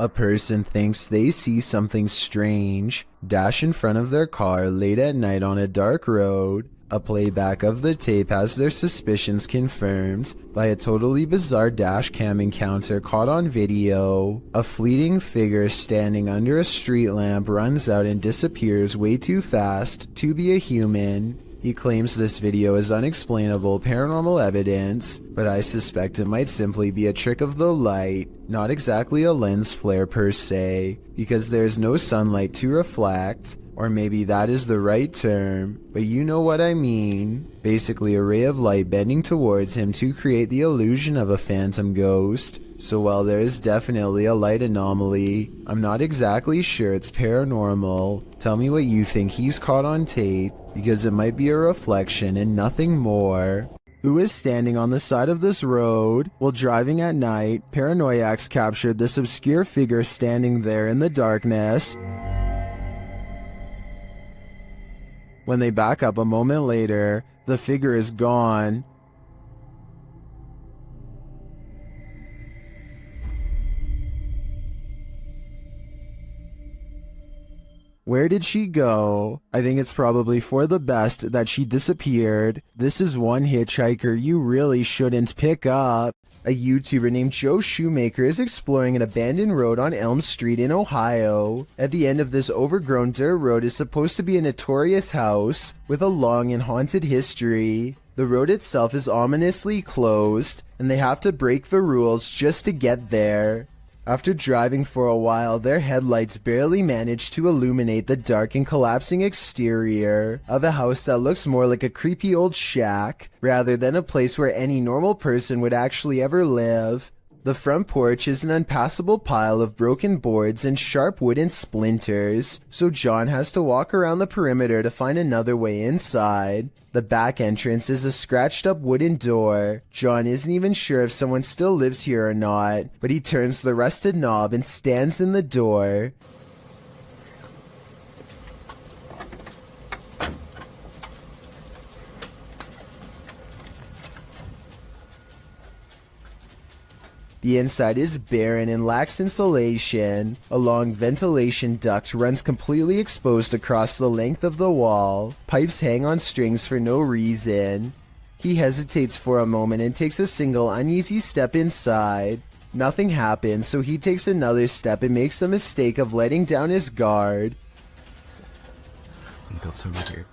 A person thinks they see something strange dash in front of their car late at night on a dark road. A playback of the tape has their suspicions confirmed by a totally bizarre dash cam encounter caught on video. A fleeting figure standing under a street lamp runs out and disappears way too fast to be a human. He claims this video is unexplainable paranormal evidence, but I suspect it might simply be a trick of the light, not exactly a lens flare per se, because there's no sunlight to reflect, or maybe that is the right term, but you know what I mean. Basically a ray of light bending towards him to create the illusion of a phantom ghost. So while there is definitely a light anomaly, I'm not exactly sure it's paranormal. Tell me what you think he's caught on tape, because it might be a reflection and nothing more. Who is standing on the side of this road? While driving at night, paranoiacs captured this obscure figure standing there in the darkness. When they back up a moment later, the figure is gone. Where did she go? I think it's probably for the best that she disappeared. This is one hitchhiker you really shouldn't pick up. A YouTuber named Joe Shoemaker is exploring an abandoned road on Elm Street in Ohio. At the end of this overgrown dirt road is supposed to be a notorious house with a long and haunted history. The road itself is ominously closed, and they have to break the rules just to get there. After driving for a while, their headlights barely manage to illuminate the dark and collapsing exterior of a house that looks more like a creepy old shack, rather than a place where any normal person would actually ever live. The front porch is an unpassable pile of broken boards and sharp wooden splinters, so John has to walk around the perimeter to find another way inside. The back entrance is a scratched up wooden door. John isn't even sure if someone still lives here or not, but he turns the rusted knob and stands in the door. The inside is barren and lacks insulation. A long ventilation duct runs completely exposed across the length of the wall. Pipes hang on strings for no reason. He hesitates for a moment and takes a single uneasy step inside. Nothing happens, so he takes another step and makes the mistake of letting down his guard. That's over here.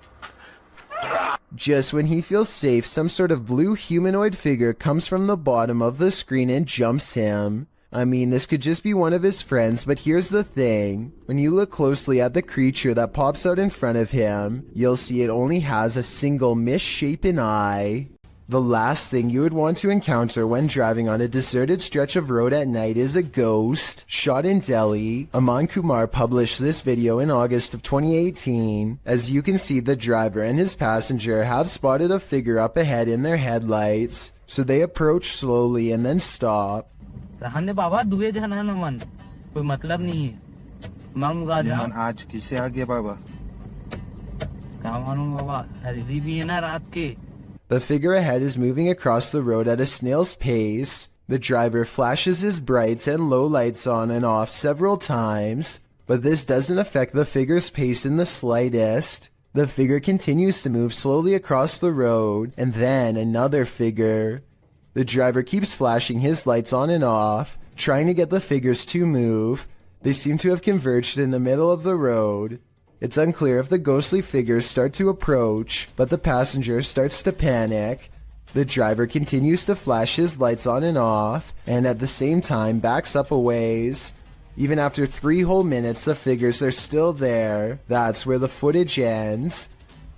Just when he feels safe, some sort of blue humanoid figure comes from the bottom of the screen and jumps him. I mean, this could just be one of his friends, but here's the thing. When you look closely at the creature that pops out in front of him, you'll see it only has a single misshapen eye. The last thing you would want to encounter when driving on a deserted stretch of road at night is a ghost. Shot in Delhi, Aman Kumar published this video in August of 2018. As you can see, the driver and his passenger have spotted a figure up ahead in their headlights, so they approach slowly and then stop. आज किसे आ गया बाबा? The figure ahead is moving across the road at a snail's pace. The driver flashes his brights and low lights on and off several times, but this doesn't affect the figure's pace in the slightest. The figure continues to move slowly across the road, and then another figure. The driver keeps flashing his lights on and off, trying to get the figures to move. They seem to have converged in the middle of the road. It's unclear if the ghostly figures start to approach, but the passenger starts to panic. The driver continues to flash his lights on and off, and at the same time backs up a ways. Even after 3 whole minutes, the figures are still there. That's where the footage ends.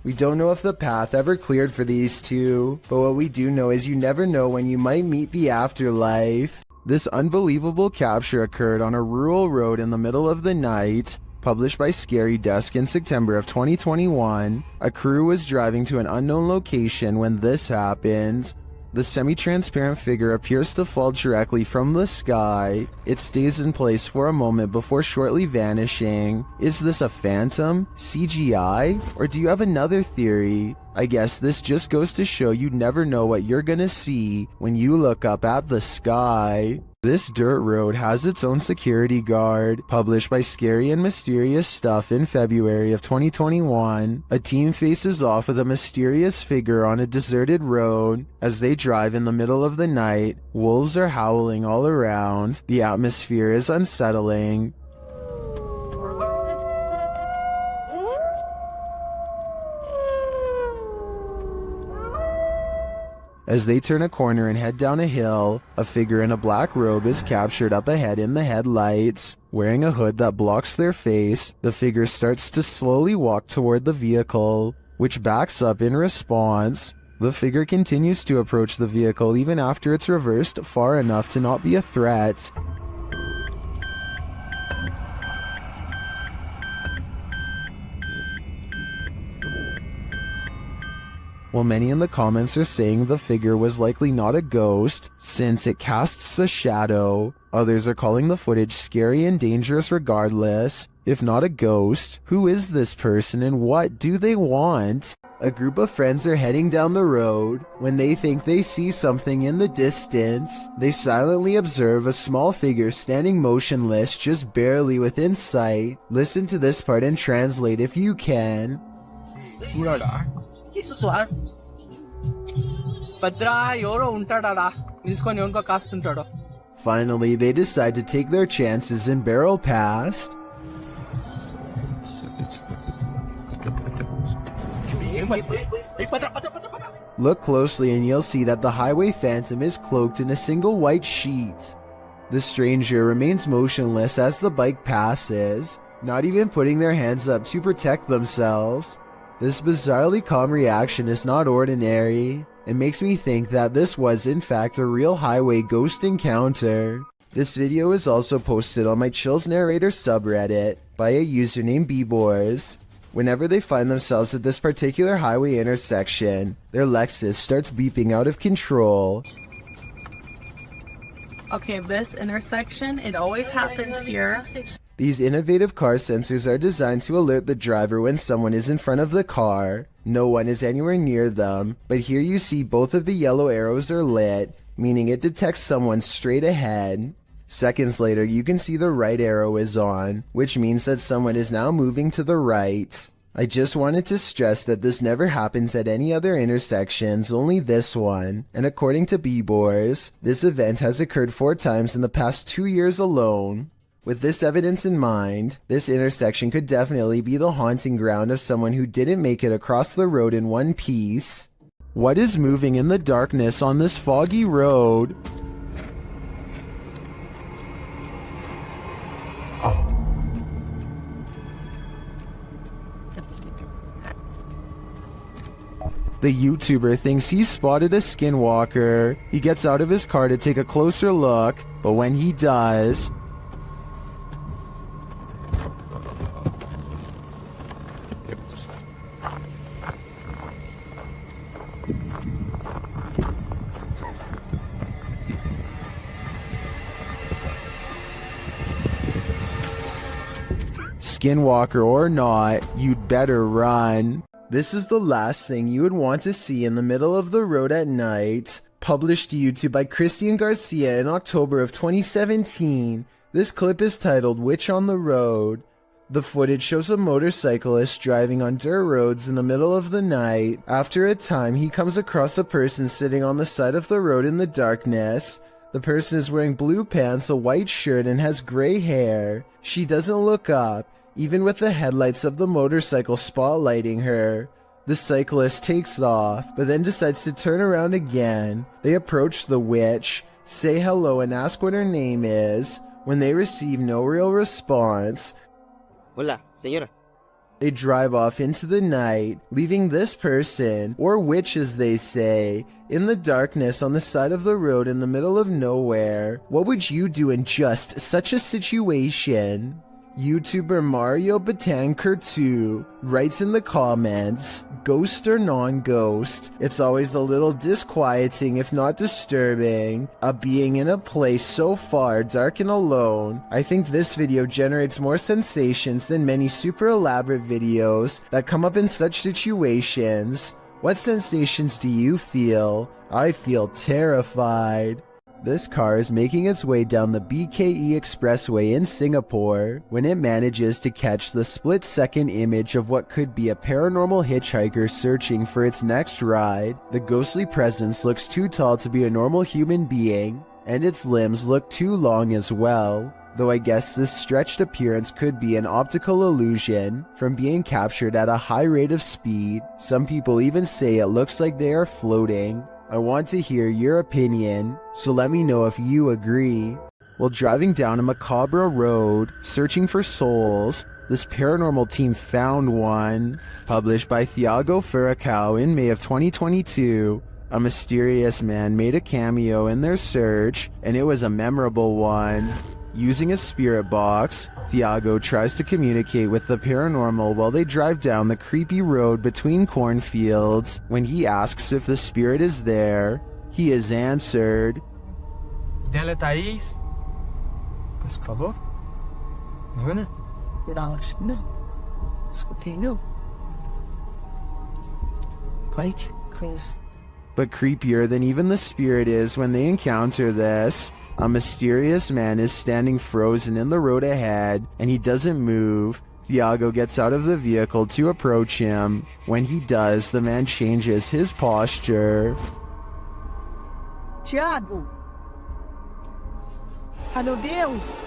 We don't know if the path ever cleared for these two, but what we do know is you never know when you might meet the afterlife. This unbelievable capture occurred on a rural road in the middle of the night. Published by Scary Desk in September of 2021, a crew was driving to an unknown location when this happened. The semi-transparent figure appears to fall directly from the sky. It stays in place for a moment before shortly vanishing. Is this a phantom, CGI, or do you have another theory? I guess this just goes to show you never know what you're gonna see when you look up at the sky. This dirt road has its own security guard. Published by Scary and Mysterious Stuff in February of 2021, a team faces off with a mysterious figure on a deserted road. As they drive in the middle of the night, wolves are howling all around. The atmosphere is unsettling. As they turn a corner and head down a hill, a figure in a black robe is captured up ahead in the headlights. Wearing a hood that blocks their face, the figure starts to slowly walk toward the vehicle, which backs up in response. The figure continues to approach the vehicle even after it's reversed far enough to not be a threat. While many in the comments are saying the figure was likely not a ghost, since it casts a shadow, others are calling the footage scary and dangerous regardless. If not a ghost, who is this person and what do they want? A group of friends are heading down the road. When they think they see something in the distance, they silently observe a small figure standing motionless just barely within sight. Listen to this part and translate if you can. Finally, they decide to take their chances and barrel past. Look closely and you'll see that the highway phantom is cloaked in a single white sheet. The stranger remains motionless as the bike passes, not even putting their hands up to protect themselves. This bizarrely calm reaction is not ordinary. It makes me think that this was in fact a real highway ghost encounter. This video is also posted on my Chills Narrator subreddit by a user named Bboars. Whenever they find themselves at this particular highway intersection, their Lexus starts beeping out of control. Okay, this intersection, it always happens here. These innovative car sensors are designed to alert the driver when someone is in front of the car. No one is anywhere near them, but here you see both of the yellow arrows are lit, meaning it detects someone straight ahead. Seconds later, you can see the right arrow is on, which means that someone is now moving to the right. I just wanted to stress that this never happens at any other intersections, only this one. And according to Bboars, this event has occurred 4 times in the past 2 years alone. With this evidence in mind, this intersection could definitely be the haunting ground of someone who didn't make it across the road in one piece. What is moving in the darkness on this foggy road? The YouTuber thinks he's spotted a skinwalker. He gets out of his car to take a closer look, but when he does, skinwalker or not, you'd better run. This is the last thing you would want to see in the middle of the road at night. Published to YouTube by Christian Garcia in October of 2017. This clip is titled Witch on the Road. The footage shows a motorcyclist driving on dirt roads in the middle of the night. After a time, he comes across a person sitting on the side of the road in the darkness. The person is wearing blue pants, a white shirt, and has gray hair. She doesn't look up, even with the headlights of the motorcycle spotlighting her. The cyclist takes off, but then decides to turn around again. They approach the witch, say hello, and ask what her name is. When they receive no real response, Hola, señora. They drive off into the night, leaving this person, or witch as they say, in the darkness on the side of the road in the middle of nowhere. What would you do in just such a situation? YouTuber Mario Batanker2 writes in the comments, ghost or non-ghost, it's always a little disquieting if not disturbing. A being in a place so far dark and alone. I think this video generates more sensations than many super elaborate videos that come up in such situations. What sensations do you feel? I feel terrified. This car is making its way down the BKE Expressway in Singapore when it manages to catch the split-second image of what could be a paranormal hitchhiker searching for its next ride. The ghostly presence looks too tall to be a normal human being, and its limbs look too long as well. Though I guess this stretched appearance could be an optical illusion from being captured at a high rate of speed. Some people even say it looks like they are floating. I want to hear your opinion, so let me know if you agree. While driving down a macabre road, searching for souls, this paranormal team found one. Published by Thiago Furacão in May of 2022, a mysterious man made a cameo in their search, and it was a memorable one. Using a spirit box, Thiago tries to communicate with the paranormal while they drive down the creepy road between cornfields. When he asks if the spirit is there, he is answered. Dela Thaís. Parece que falou? Não, né? Não, acho que não. Escutei, não. Vai que coisa. But creepier than even the spirit is when they encounter this, a mysterious man is standing frozen in the road ahead, and he doesn't move. Thiago gets out of the vehicle to approach him. When he does, the man changes his posture. Thiago! Ah, meu Deus!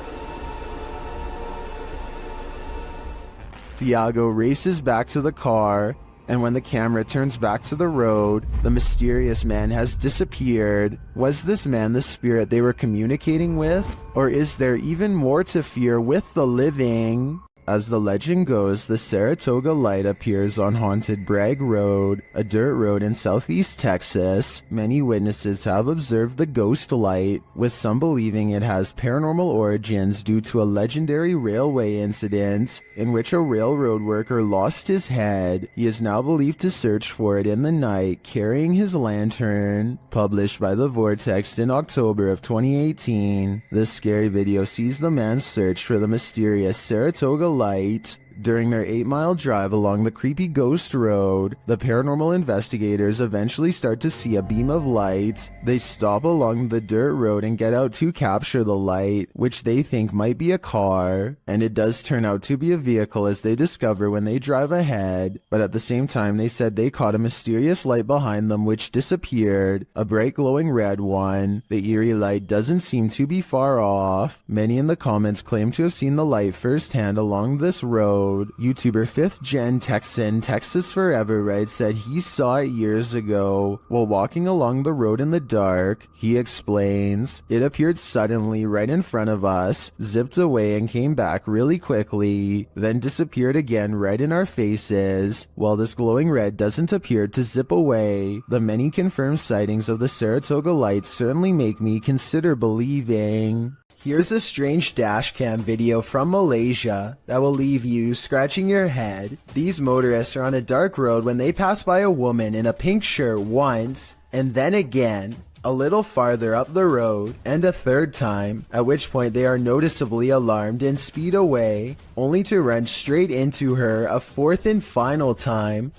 Thiago races back to the car, and when the camera turns back to the road, the mysterious man has disappeared. Was this man the spirit they were communicating with? Or is there even more to fear with the living? As the legend goes, the Saratoga light appears on Haunted Bragg Road, a dirt road in southeast Texas. Many witnesses have observed the ghost light, with some believing it has paranormal origins due to a legendary railway incident in which a railroad worker lost his head. He is now believed to search for it in the night, carrying his lantern. Published by The Vortex in October of 2018, this scary video sees the man's search for the mysterious Saratoga light. During their 8-mile drive along the creepy ghost road, the paranormal investigators eventually start to see a beam of light. They stop along the dirt road and get out to capture the light, which they think might be a car, and it does turn out to be a vehicle as they discover when they drive ahead. But at the same time, they said they caught a mysterious light behind them which disappeared, a bright glowing red one. The eerie light doesn't seem to be far off. Many in the comments claim to have seen the light firsthand along this road. YouTuber 5th Gen Texan Texas Forever writes that he saw it years ago while walking along the road in the dark. He explains, "It appeared suddenly right in front of us, zipped away and came back really quickly, then disappeared again right in our faces. While this glowing red doesn't appear to zip away, the many confirmed sightings of the Saratoga light certainly make me consider believing." Here's a strange dashcam video from Malaysia that will leave you scratching your head. These motorists are on a dark road when they pass by a woman in a pink shirt once, and then again, a little farther up the road, and a third time, at which point they are noticeably alarmed and speed away, only to run straight into her a fourth and final time.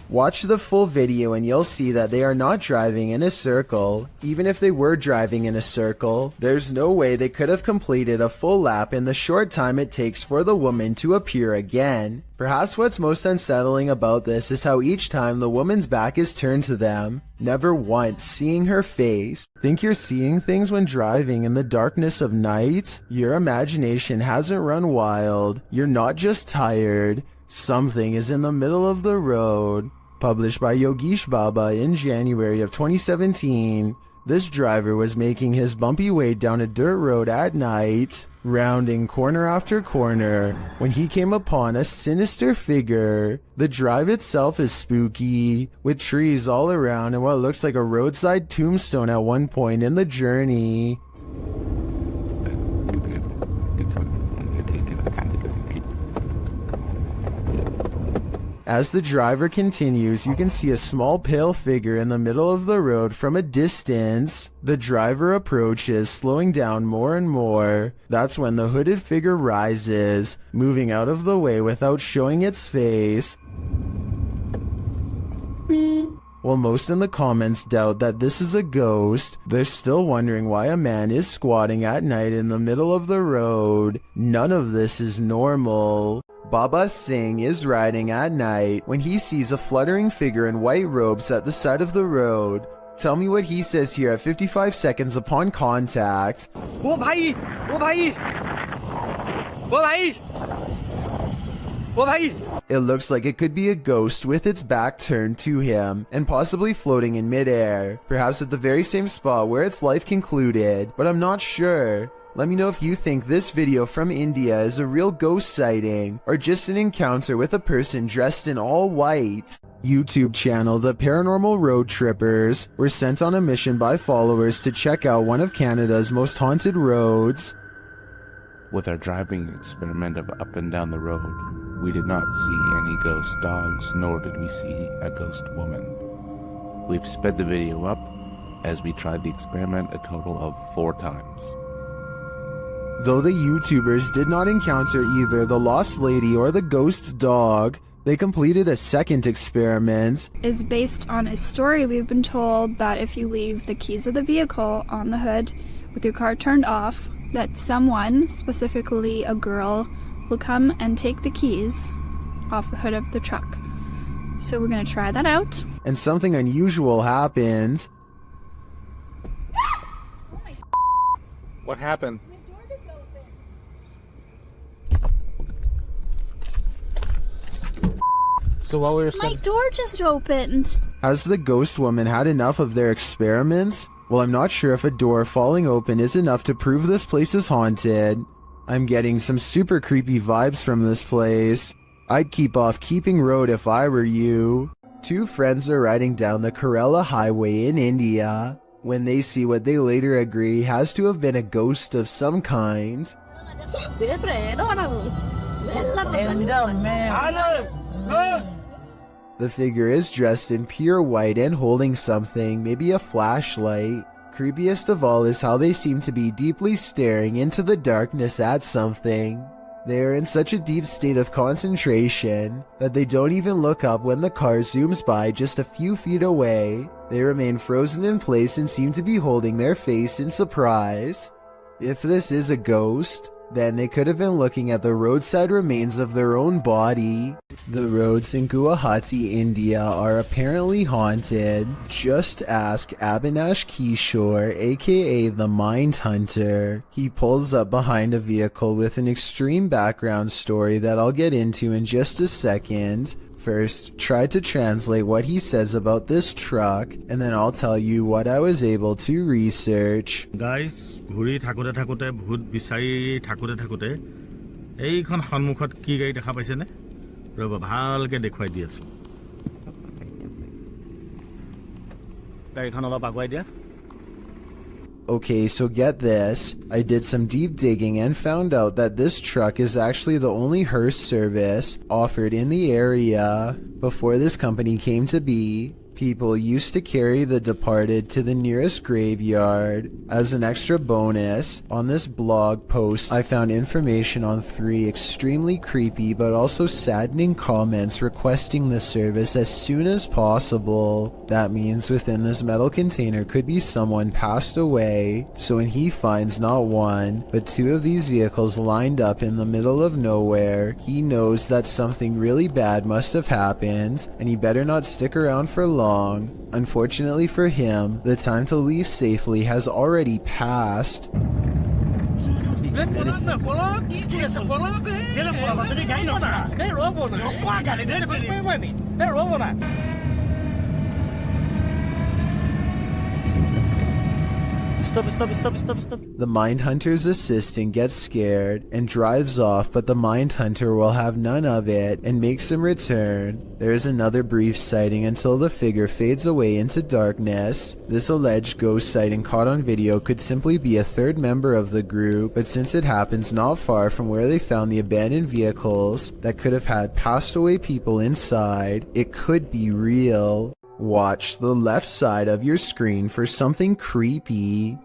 Watch the full video and you'll see that they are not driving in a circle. Even if they were driving in a circle, there's no way they could have completed a full lap in the short time it takes for the woman to appear again. Perhaps what's most unsettling about this is how each time the woman's back is turned to them, never once seeing her face. Think you're seeing things when driving in the darkness of night? Your imagination hasn't run wild. You're not just tired. Something is in the middle of the road. Published by Yogesh Baba in January of 2017, this driver was making his bumpy way down a dirt road at night, rounding corner after corner, when he came upon a sinister figure. The drive itself is spooky, with trees all around and what looks like a roadside tombstone at one point in the journey. As the driver continues, you can see a small pale figure in the middle of the road from a distance. The driver approaches, slowing down more and more. That's when the hooded figure rises, moving out of the way without showing its face. While most in the comments doubt that this is a ghost, they're still wondering why a man is squatting at night in the middle of the road. None of this is normal. Baba Singh is riding at night when he sees a fluttering figure in white robes at the side of the road. Tell me what he says here at 55 seconds upon contact. ओ भाई ओ भाई ओ भाई ओ भाई It looks like it could be a ghost with its back turned to him and possibly floating in midair, perhaps at the very same spot where its life concluded, but I'm not sure. Let me know if you think this video from India is a real ghost sighting or just an encounter with a person dressed in all white. YouTube channel The Paranormal Road Trippers were sent on a mission by followers to check out one of Canada's most haunted roads. With our driving experiment of up and down the road, we did not see any ghost dogs, nor did we see a ghost woman. We've sped the video up as we tried the experiment a total of 4 times. Though the YouTubers did not encounter either the lost lady or the ghost dog, they completed a second experiment. Is based on a story we've been told that if you leave the keys of the vehicle on the hood with your car turned off, that someone, specifically a girl, will come and take the keys off the hood of the truck. So we're gonna try that out. And something unusual happened. What happened? So while we were My door just opened. Has the ghost woman had enough of their experiments? Well, I'm not sure if a door falling open is enough to prove this place is haunted. I'm getting some super creepy vibes from this place. I'd keep off Keeping Road if I were you. 2 friends are riding down the Kerala Highway in India when they see what they later agree has to have been a ghost of some kind. The figure is dressed in pure white and holding something, maybe a flashlight. Creepiest of all is how they seem to be deeply staring into the darkness at something. They are in such a deep state of concentration that they don't even look up when the car zooms by just a few feet away. They remain frozen in place and seem to be holding their face in surprise. If this is a ghost, then they could have been looking at the roadside remains of their own body. The roads in Guwahati, India are apparently haunted. Just ask Abhinash Kishore, aka the Mind Hunter. He pulls up behind a vehicle with an extreme background story that I'll get into in just a second. First, try to translate what he says about this truck, and then I'll tell you what I was able to research. Guys, ঘুৰি থাকোতে থাকোতে ভূত বিচাৰি থাকোতে থাকোতে এইখন সন্মুখত কি গাড়ী দেখা পাইছে নে ৰব ভালকে দেখুৱাই দি আছো গাড়ীখন অলপ আগুৱাই দিয়া Okay, so get this. I did some deep digging and found out that this truck is actually the only hearse service offered in the area. Before this company came to be, people used to carry the departed to the nearest graveyard. As an extra bonus, on this blog post I found information on 3 extremely creepy but also saddening comments requesting the service as soon as possible. That means within this metal container could be someone passed away, so when he finds not 1 but 2 of these vehicles lined up in the middle of nowhere, he knows that something really bad must have happened and he better not stick around for long. Unfortunately for him, the time to leave safely has already passed. The Mindhunter's assistant gets scared and drives off, but the Mindhunter will have none of it and makes him return. There is another brief sighting until the figure fades away into darkness. This alleged ghost sighting caught on video could simply be a third member of the group, but since it happens not far from where they found the abandoned vehicles that could have had passed away people inside, it could be real. Watch the left side of your screen for something creepy.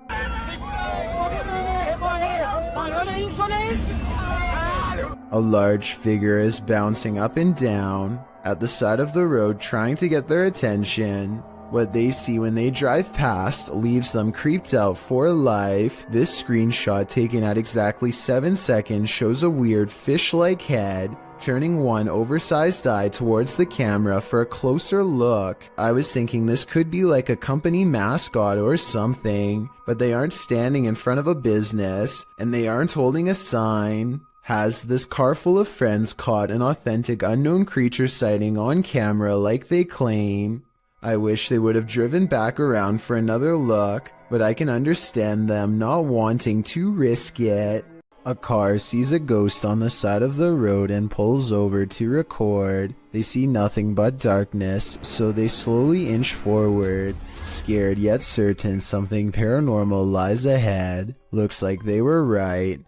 A large figure is bouncing up and down at the side of the road trying to get their attention. What they see when they drive past leaves them creeped out for life. This screenshot taken at exactly 7 seconds shows a weird fish-like head turning one oversized eye towards the camera for a closer look. I was thinking this could be like a company mascot or something, but they aren't standing in front of a business and they aren't holding a sign. Has this car full of friends caught an authentic unknown creature sighting on camera like they claim? I wish they would have driven back around for another look, but I can understand them not wanting to risk it. A car sees a ghost on the side of the road and pulls over to record. They see nothing but darkness, so they slowly inch forward, scared yet certain something paranormal lies ahead. Looks like they were right.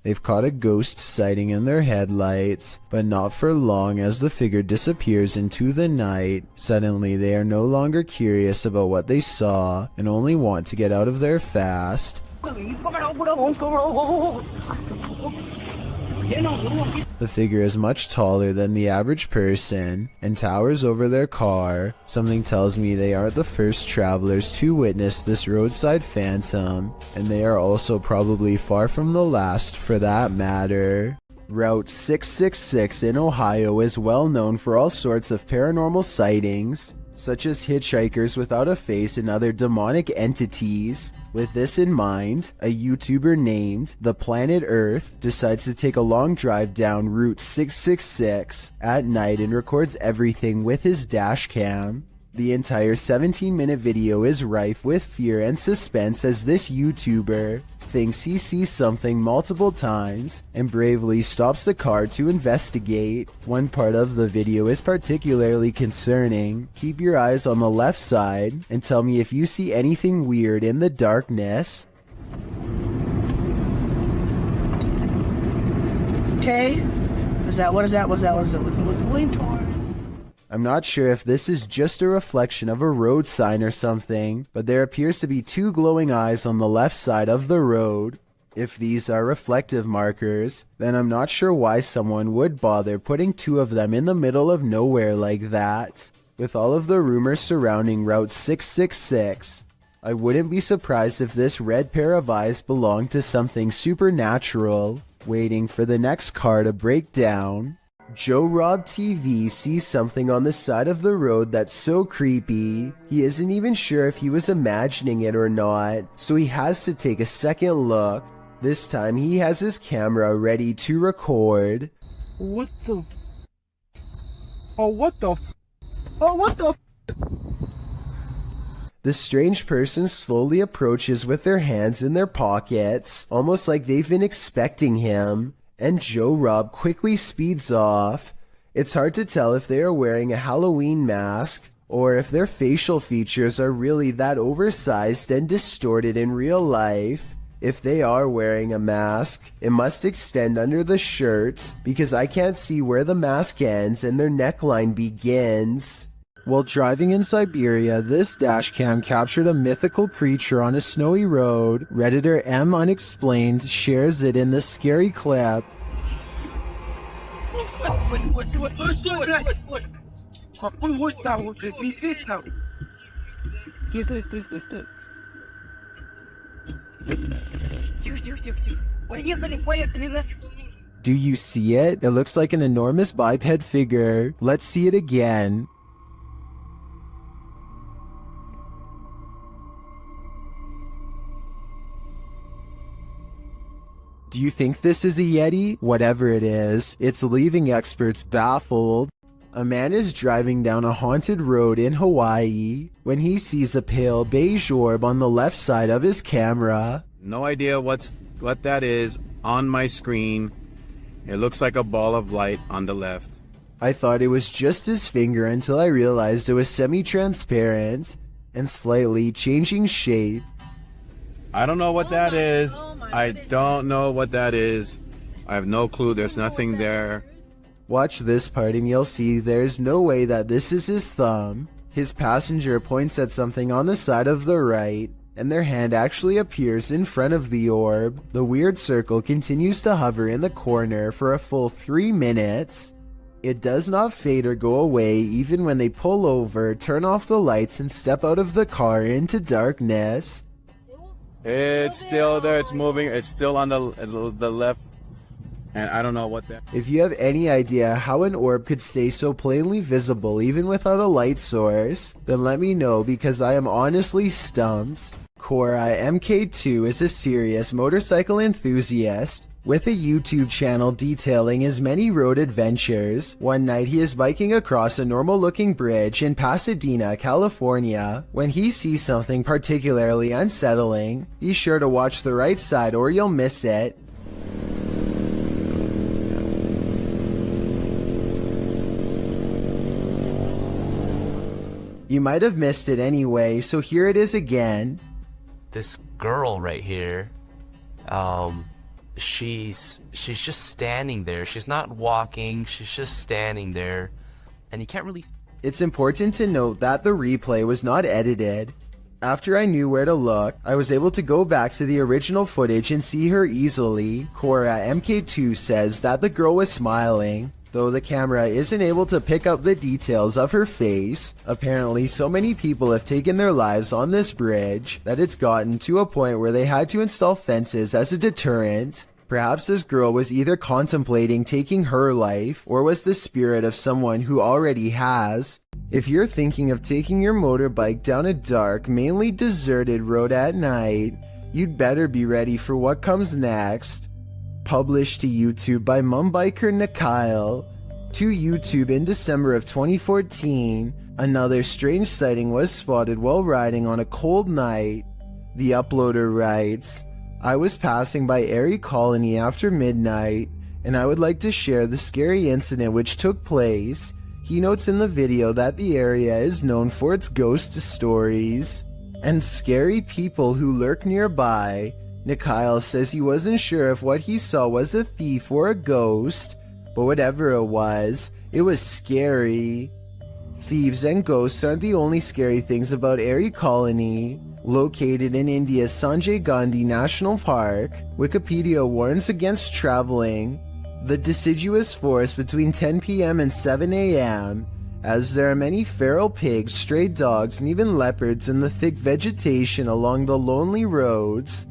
They've caught a ghost sighting in their headlights, but not for long as the figure disappears into the night. Suddenly, they are no longer curious about what they saw and only want to get out of there fast. The figure is much taller than the average person and towers over their car. Something tells me they aren't the first travelers to witness this roadside phantom, and they are also probably far from the last for that matter. Route 666 in Ohio is well known for all sorts of paranormal sightings, such as hitchhikers without a face and other demonic entities. With this in mind, a YouTuber named The Planet Earth decides to take a long drive down Route 666 at night and records everything with his dash cam. The entire 17-minute video is rife with fear and suspense as this YouTuber thinks he sees something multiple times and bravely stops the car to investigate. One part of the video is particularly concerning. Keep your eyes on the left side and tell me if you see anything weird in the darkness. Okay. What is that? Lean towards. I'm not sure if this is just a reflection of a road sign or something, but there appears to be two glowing eyes on the left side of the road. If these are reflective markers, then I'm not sure why someone would bother putting two of them in the middle of nowhere like that. With all of the rumors surrounding Route 666, I wouldn't be surprised if this red pair of eyes belonged to something supernatural, waiting for the next car to break down. Joe Rob TV sees something on the side of the road that's so creepy, he isn't even sure if he was imagining it or not, so he has to take a second look. This time he has his camera ready to record. What the? Oh, what the? Oh, what the? The strange person slowly approaches with their hands in their pockets, almost like they've been expecting him. And Joe Rob quickly speeds off. It's hard to tell if they are wearing a Halloween mask or if their facial features are really that oversized and distorted in real life. If they are wearing a mask, it must extend under the shirt because I can't see where the mask ends and their neckline begins. While driving in Siberia, this dashcam captured a mythical creature on a snowy road. Redditor M Unexplained shares it in this scary clip. Do you see it? It looks like an enormous biped figure. Let's see it again. Do you think this is a Yeti? Whatever it is, it's leaving experts baffled. A man is driving down a haunted road in Hawaii when he sees a pale beige orb on the left side of his camera. No idea what that is on my screen. It looks like a ball of light on the left. I thought it was just his finger until I realized it was semi-transparent and slightly changing shape. I don't know what that is. I don't know what that is. I have no clue. There's nothing there. Watch this part and you'll see there's no way that this is his thumb. His passenger points at something on the side of the right, and their hand actually appears in front of the orb. The weird circle continues to hover in the corner for a full 3 minutes. It does not fade or go away even when they pull over, turn off the lights, and step out of the car into darkness. It's still there. It's moving. It's still on the left. And I don't know what that... If you have any idea how an orb could stay so plainly visible even without a light source, then let me know because I am honestly stumped. Cora MK2 is a serious motorcycle enthusiast with a YouTube channel detailing his many road adventures. One night he is biking across a normal looking bridge in Pasadena, California. When he sees something particularly unsettling, be sure to watch the right side or you'll miss it. You might have missed it anyway, so here it is again. This girl right here, she's just standing there. She's not walking, she's just standing there, and you can't really... It's important to note that the replay was not edited. After I knew where to look, I was able to go back to the original footage and see her easily. Cora MK2 says that the girl was smiling, though the camera isn't able to pick up the details of her face. Apparently, so many people have taken their lives on this bridge that it's gotten to a point where they had to install fences as a deterrent. Perhaps this girl was either contemplating taking her life or was the spirit of someone who already has. If you're thinking of taking your motorbike down a dark, mainly deserted road at night, you'd better be ready for what comes next. Published to YouTube by Mumbiker Nikyle. To YouTube in December of 2014, another strange sighting was spotted while riding on a cold night. The uploader writes, I was passing by Erie Colony after midnight, and I would like to share the scary incident which took place. He notes in the video that the area is known for its ghost stories and scary people who lurk nearby. Nikyle says he wasn't sure if what he saw was a thief or a ghost, but whatever it was scary. Thieves and ghosts aren't the only scary things about Erie Colony. Located in India's Sanjay Gandhi National Park, Wikipedia warns against traveling the deciduous forest between 10 p.m. and 7 a.m., as there are many feral pigs, stray dogs, and even leopards in the thick vegetation along the lonely roads.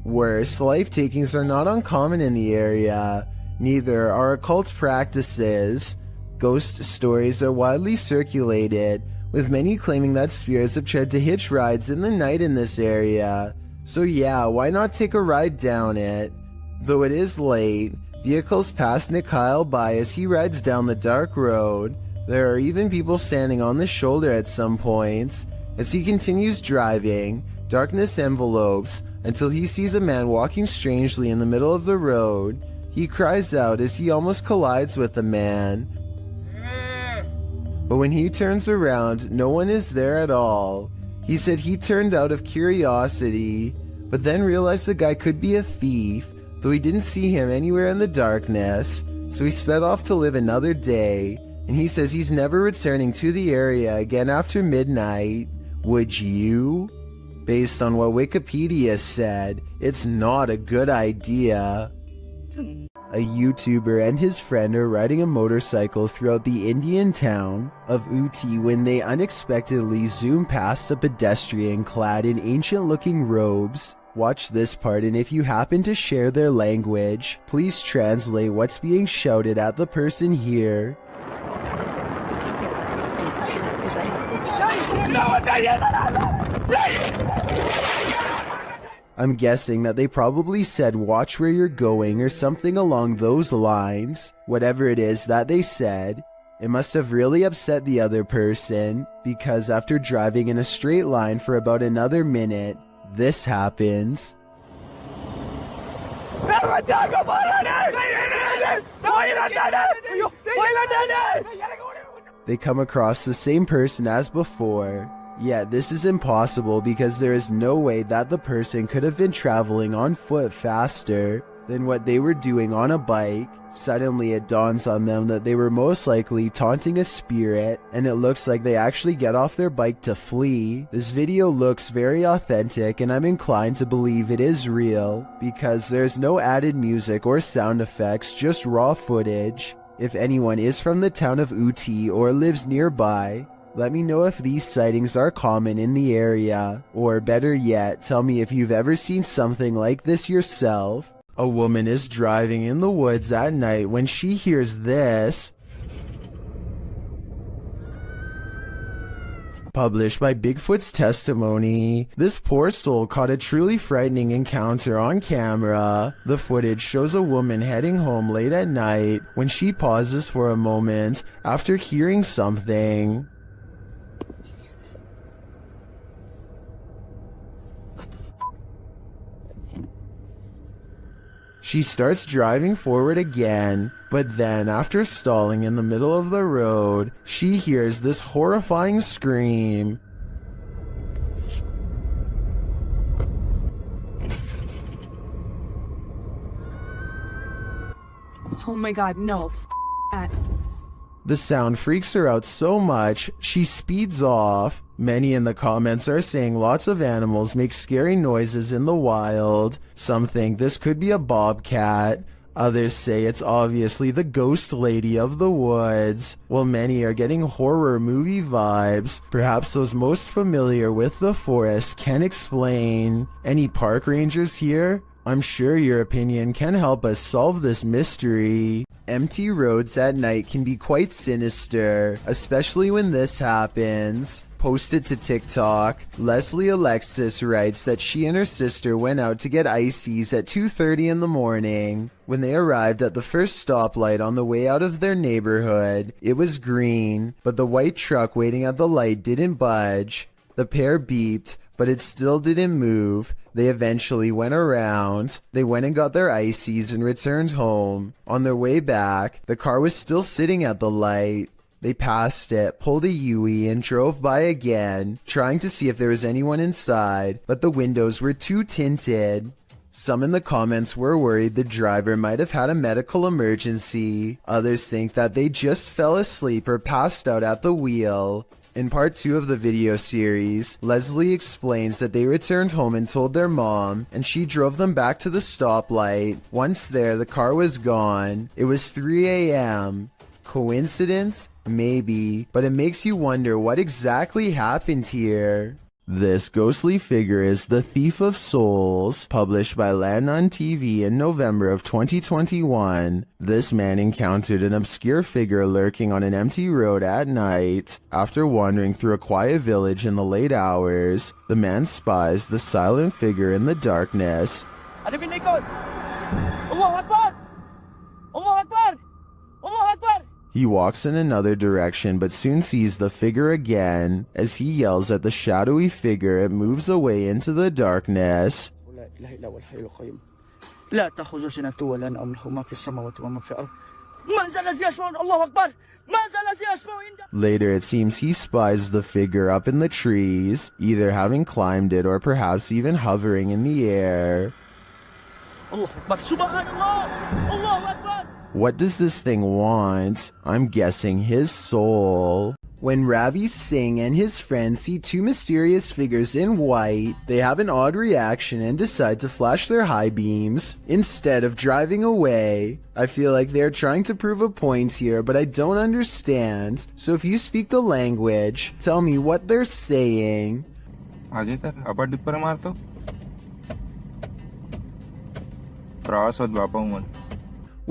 Worse, life takings are not uncommon in the area. Neither are occult practices. Ghost stories are widely circulated, with many claiming that spirits have tried to hitch rides in the night in this area. So yeah, why not take a ride down it? Though it is late, vehicles pass Nikyle by as he rides down the dark road. There are even people standing on the shoulder at some points. As he continues driving, darkness envelopes until he sees a man walking strangely in the middle of the road. He cries out as he almost collides with the man. But when he turns around, no one is there at all. He said he turned out of curiosity, but then realized the guy could be a thief, though he didn't see him anywhere in the darkness, so he sped off to live another day, and he says he's never returning to the area again after midnight. Would you? Based on what Wikipedia said, it's not a good idea. A YouTuber and his friend are riding a motorcycle throughout the Indian town of Ooty when they unexpectedly zoom past a pedestrian clad in ancient-looking robes. Watch this part, and if you happen to share their language, please translate what's being shouted at the person here. I'm guessing that they probably said watch where you're going or something along those lines. Whatever it is that they said, it must have really upset the other person, because after driving in a straight line for about another minute, this happens. They come across the same person as before. Yet this is impossible because there is no way that the person could have been traveling on foot faster than what they were doing on a bike. Suddenly it dawns on them that they were most likely taunting a spirit, and it looks like they actually get off their bike to flee. This video looks very authentic, and I'm inclined to believe it is real because there's no added music or sound effects, just raw footage. If anyone is from the town of Uti or lives nearby, let me know if these sightings are common in the area, or better yet, tell me if you've ever seen something like this yourself. A woman is driving in the woods at night when she hears this. Published by Bigfoot's testimony, this poor soul caught a truly frightening encounter on camera. The footage shows a woman heading home late at night when she pauses for a moment after hearing something. She starts driving forward again, but then after stalling in the middle of the road, she hears this horrifying scream. Oh my god, no. That. The sound freaks her out so much, she speeds off. Many in the comments are saying lots of animals make scary noises in the wild. Some think this could be a bobcat. Others say it's obviously the ghost lady of the woods, while many are getting horror movie vibes. Perhaps those most familiar with the forest can explain. Any park rangers here? I'm sure your opinion can help us solve this mystery. Empty roads at night can be quite sinister, especially when this happens. Posted to TikTok, Leslie Alexis writes that she and her sister went out to get ices at 2:30 in the morning. When they arrived at the first stoplight on the way out of their neighborhood, it was green, but the white truck waiting at the light didn't budge. The pair beeped, but it still didn't move. They eventually went around. They went and got their ices and returned home. On their way back, the car was still sitting at the light. They passed it, pulled a U-turn, and drove by again, trying to see if there was anyone inside, but the windows were too tinted. Some in the comments were worried the driver might have had a medical emergency. Others think that they just fell asleep or passed out at the wheel. In part 2 of the video series, Leslie explains that they returned home and told their mom, and she drove them back to the stoplight. Once there, the car was gone. It was 3 a.m. Coincidence? Maybe, but it makes you wonder what exactly happened here. This ghostly figure is the Thief of Souls, published by Land on TV in November of 2021. This man encountered an obscure figure lurking on an empty road at night. After wandering through a quiet village in the late hours, the man spies the silent figure in the darkness. Allahu Akbar! Allahu Akbar! Allahu Akbar! He walks in another direction but soon sees the figure again. As he yells at the shadowy figure, it moves away into the darkness. Later it seems he spies the figure up in the trees, either having climbed it or perhaps even hovering in the air. What does this thing want? I'm guessing his soul. When Ravi Singh and his friends see two mysterious figures in white, they have an odd reaction and decide to flash their high beams instead of driving away. I feel like they're trying to prove a point here, but I don't understand. So if you speak the language, tell me what they're saying.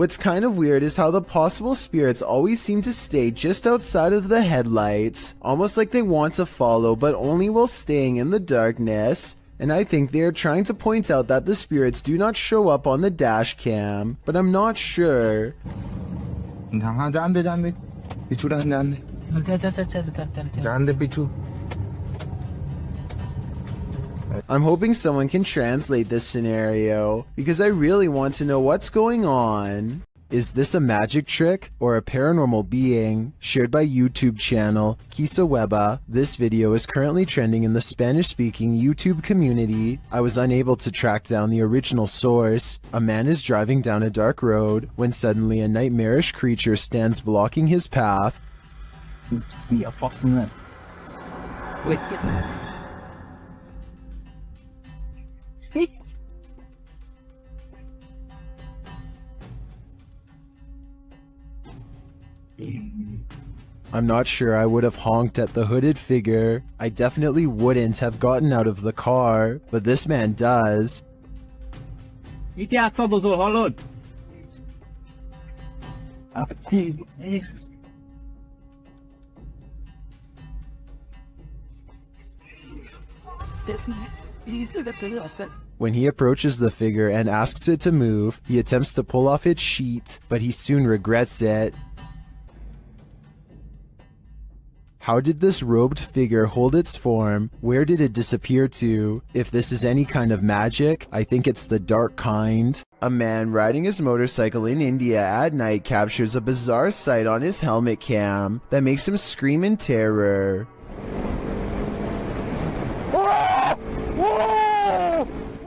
What's kind of weird is how the possible spirits always seem to stay just outside of the headlights, almost like they want to follow but only while staying in the darkness. and I think they are trying to point out that the spirits do not show up on the dash cam, but I'm not sure. Jangan deh. Picu dah, jangan deh. Jangan deh, picu. I'm hoping someone can translate this scenario, because I really want to know what's going on. Is this a magic trick or a paranormal being? Shared by YouTube channel Kisa Weba. This video is currently trending in the Spanish-speaking YouTube community. I was unable to track down the original source. A man is driving down a dark road when suddenly a nightmarish creature stands blocking his path. Be a fossil. Wait. I'm not sure I would have honked at the hooded figure. I definitely wouldn't have gotten out of the car, but this man does. When he approaches the figure and asks it to move, he attempts to pull off its sheet, but he soon regrets it. How did this robed figure hold its form? Where did it disappear to? If this is any kind of magic, I think it's the dark kind. A man riding his motorcycle in India at night captures a bizarre sight on his helmet cam that makes him scream in terror.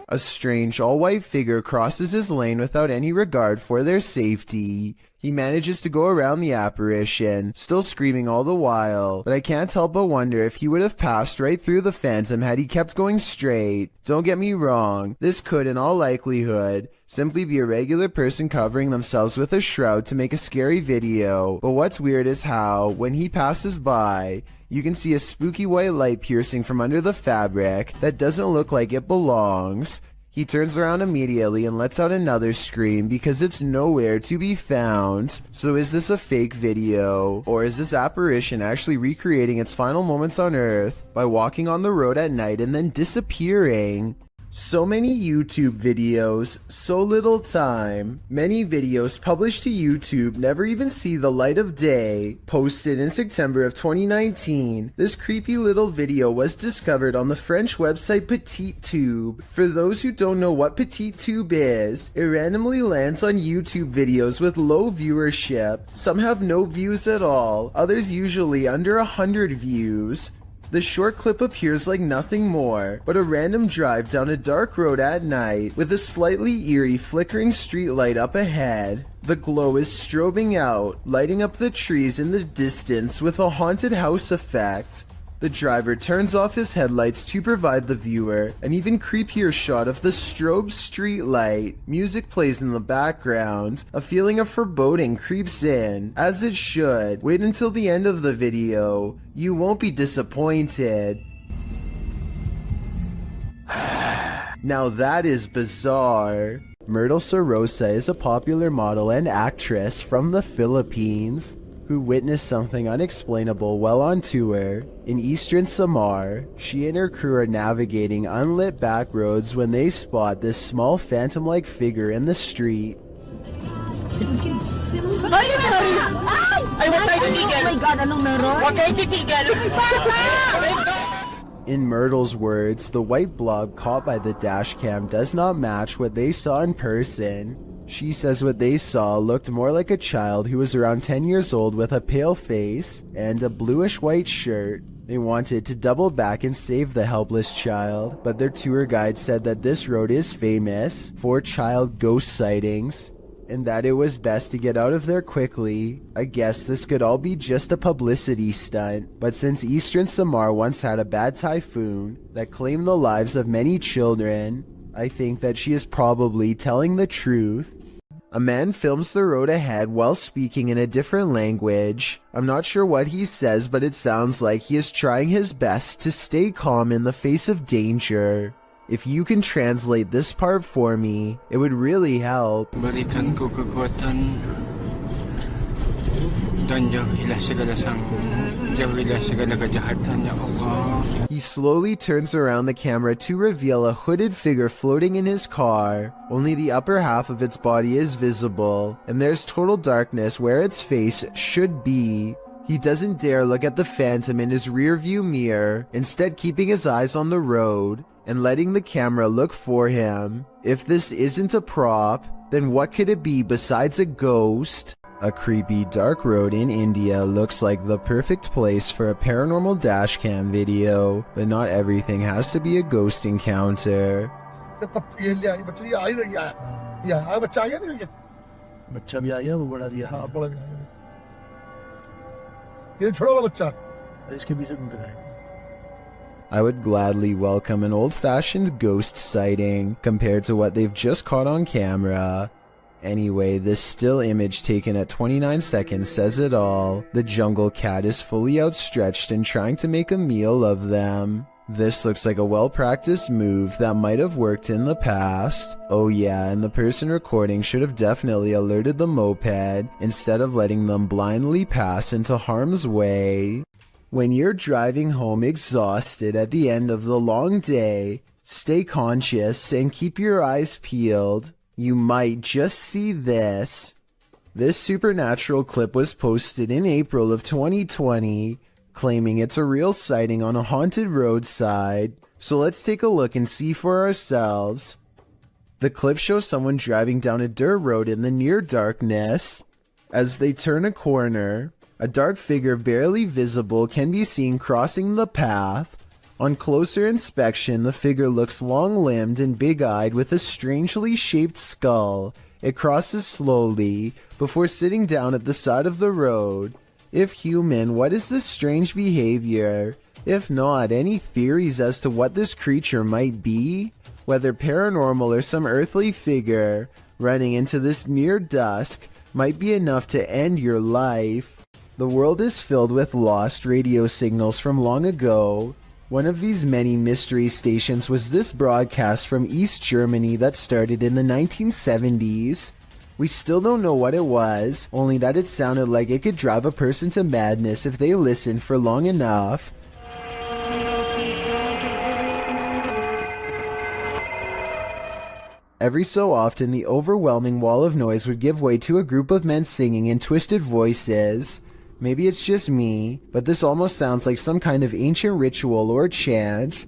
A strange all-white figure crosses his lane without any regard for their safety. He manages to go around the apparition, still screaming all the while, but I can't help but wonder if he would have passed right through the phantom had he kept going straight. Don't get me wrong, this could in all likelihood simply be a regular person covering themselves with a shroud to make a scary video, but what's weird is how, when he passes by, you can see a spooky white light piercing from under the fabric that doesn't look like it belongs. He turns around immediately and lets out another scream because it's nowhere to be found. So is this a fake video? Or is this apparition actually recreating its final moments on Earth by walking on the road at night and then disappearing? So many YouTube videos, so little time. Many videos published to YouTube never even see the light of day. Posted in September of 2019, this creepy little video was discovered on the French website PetitTube. For those who don't know what PetitTube is, it randomly lands on YouTube videos with low viewership. Some have no views at all, others usually under 100 views. The short clip appears like nothing more but a random drive down a dark road at night with a slightly eerie flickering streetlight up ahead. The glow is strobing out, lighting up the trees in the distance with a haunted house effect. The driver turns off his headlights to provide the viewer an even creepier shot of the strobe streetlight. Music plays in the background. A feeling of foreboding creeps in, as it should. Wait until the end of the video. You won't be disappointed. Now that is bizarre. Myrtle Sorosa is a popular model and actress from the Philippines who witnessed something unexplainable while on tour. In eastern Samar, she and her crew are navigating unlit back roads when they spot this small phantom-like figure in the street. In Myrtle's words, the white blob caught by the dashcam does not match what they saw in person. She says what they saw looked more like a child who was around 10 years old with a pale face and a bluish-white shirt. They wanted to double back and save the helpless child, but their tour guide said that this road is famous for child ghost sightings, and that it was best to get out of there quickly. I guess this could all be just a publicity stunt, but since eastern Samar once had a bad typhoon that claimed the lives of many children, I think that she is probably telling the truth. A man films the road ahead while speaking in a different language. I'm not sure what he says, but it sounds like he is trying his best to stay calm in the face of danger. If you can translate this part for me, it would really help. Berikan ku kekuatan dan jauhilah segala sanggup. Jauhilah segala kejahatan, ya Allah. He slowly turns around the camera to reveal a hooded figure floating in his car. Only the upper half of its body is visible, and there's total darkness where its face should be. He doesn't dare look at the phantom in his rearview mirror, instead keeping his eyes on the road and letting the camera look for him. If this isn't a prop, then what could it be besides a ghost? A creepy dark road in India looks like the perfect place for a paranormal dashcam video, but not everything has to be a ghost encounter. बच्चा भी आ गया वो बड़ा दिया हाँ बड़ा भी आ गया ये छोटा वाला बच्चा इसके पीछे घूमते जाए I would gladly welcome an old-fashioned ghost sighting compared to what they've just caught on camera. Anyway, this still image taken at 29 seconds says it all. The jungle cat is fully outstretched and trying to make a meal of them. This looks like a well-practiced move that might have worked in the past. Oh yeah, and the person recording should have definitely alerted the moped instead of letting them blindly pass into harm's way. When you're driving home exhausted at the end of the long day, stay conscious and keep your eyes peeled. You might just see this. This supernatural clip was posted in April of 2020, claiming it's a real sighting on a haunted roadside. So let's take a look and see for ourselves. The clip shows someone driving down a dirt road in the near darkness. As they turn a corner, a dark figure barely visible can be seen crossing the path. On closer inspection, the figure looks long-limbed and big-eyed with a strangely shaped skull. It crosses slowly before sitting down at the side of the road. If human, what is this strange behavior? If not, any theories as to what this creature might be? Whether paranormal or some earthly figure running into this near dusk might be enough to end your life. The world is filled with lost radio signals from long ago. One of these many mystery stations was this broadcast from East Germany that started in the 1970s. We still don't know what it was, only that it sounded like it could drive a person to madness if they listened for long enough. Every so often, the overwhelming wall of noise would give way to a group of men singing in twisted voices. Maybe it's just me, but this almost sounds like some kind of ancient ritual or chant.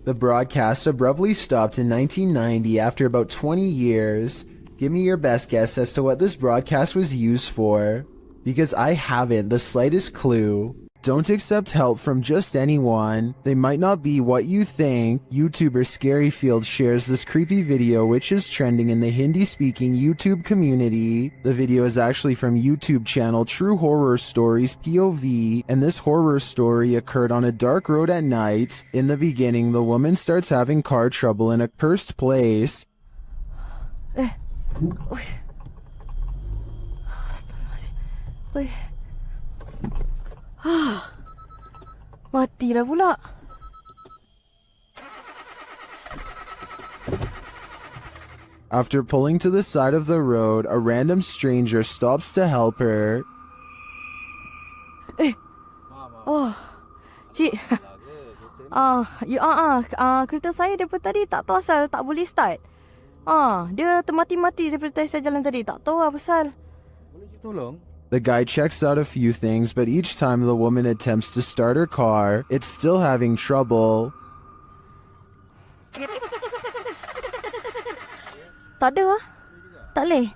The broadcast abruptly stopped in 1990 after about 20 years. Give me your best guess as to what this broadcast was used for, because I haven't the slightest clue. Don't accept help from just anyone. They might not be what you think. YouTuber Scaryfield shares this creepy video which is trending in the Hindi-speaking YouTube community. The video is actually from YouTube channel True Horror Stories POV, and this horror story occurred on a dark road at night. In the beginning, the woman starts having car trouble in a cursed place. Mati dah pula. After pulling to the side of the road, a random stranger stops to help her. Oh, cik. Kereta saya daripada tadi tak tahu asal tak boleh start. Dia termati-mati daripada saya jalan tadi. Tak tahu apa pasal. Boleh tolong? The guy checks out a few things, but each time the woman attempts to start her car, it's still having trouble. Tak ada lah. Tak boleh.